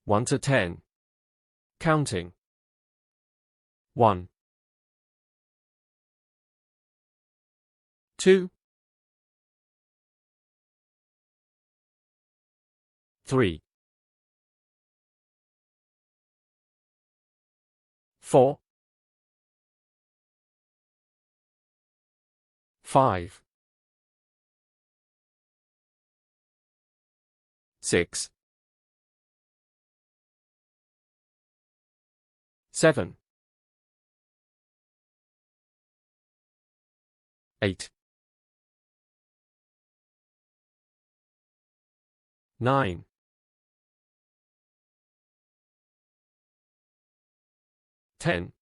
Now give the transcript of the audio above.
1 to 10. Counting. 1, 2, 3, 4, 5, 6, 7, 8, 9, 10.